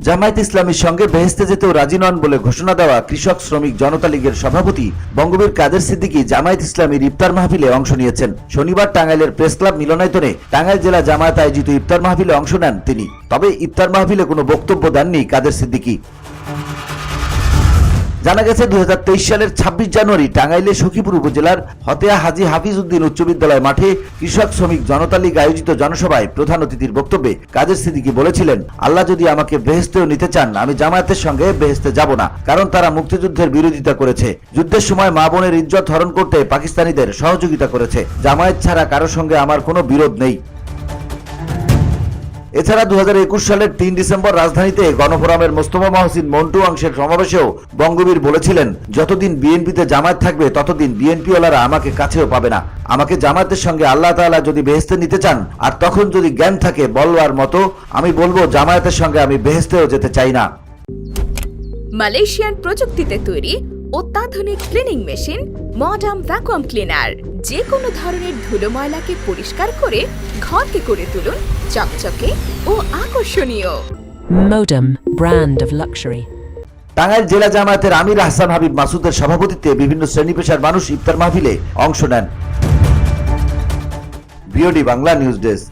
জামায়াত ইসলামীর সঙ্গে বেহেশতে যেতেও রাজি নন বলে ঘোষণা দেওয়া কৃষক শ্রমিক জনতা লীগের সভাপতি বঙ্গবীর কাদের সিদ্দিকী জামায়াত ইসলামীর ইফতার মাহফিলে অংশ নিয়েছেন। শনিবার টাঙ্গাইলের প্রেস ক্লাব মিলনায়তনে টাঙ্গাইল জেলা জামায়াত আয়োজিত ইফতার মাহফিলে অংশ নেন তিনি। তবে ইফতার মাহফিলে কোনো বক্তব্য দেননি কাদের সিদ্দিকী। জানা গেছে 2023 সালের 26 জানুয়ারি টাঙ্গাইলে সখীপুর উপজেলার হতেয়া হাজী হাফিজ উদ্দিন উচ্চ বিদ্যালয় মাঠে কৃষক শ্রমিক জনতা লীগ আয়োজিত জনসভায় প্রধান অতিথির বক্তব্যে কাদের সিদ্দিকী বলেছিলেন, আল্লাহ যদি আমাকে বেহেশতেও নিতে চান আমি জামায়াতের সঙ্গে বেহেশতে যাব না, কারণ তারা মুক্তিযুদ্ধের বিরোধিতা করেছে, যুদ্ধের সময় মা বোনের ইজ্জত হরণ করতে পাকিস্তানিদের সহযোগিতা করেছে। জামায়াত ছাড়া কারো সঙ্গে আমার কোনো বিরোধ নেই। এছাড়া 2021 সালের 3 ডিসেম্বর রাজধানীতে গণফোরামের মোস্তফা মহসিন মন্টু অংশের সমাবেশেও বঙ্গবীর বলেছিলেন, যতদিন বিএনপিতে জামায়াত থাকবে ততদিন বিএনপিওয়ালারা আমাকে কাছেও পাবে না। আমাকে জামায়াতের সঙ্গে আল্লাহ তাআলা যদি বেহেশতে নিতে চান আর তখন যদি জ্ঞান থাকে বলবার মতো, আমি বলবো জামায়াতের সঙ্গে আমি বেহেশতেও যেতে চাই না। মালয়েশিয়ান প্রযুক্তিতে তৈরি অত্যাধুনিক cleaning machine modern vacuum cleaner যে কোনো ধরনের ধুলো ময়লাকে পরিষ্কার করে ঘরকে করে তুলুন চকচকে ও আকর্ষণীয়। Modem, brand of luxury. Tangail জেলা জামায়াতের আমির আহসান হাবিব মাসুদের সভাপতিত্বে বিভিন্ন শ্রেণী পেশার মানুষ ইফতার মাহফিলে অংশ নেন। BOD Bangla news desk.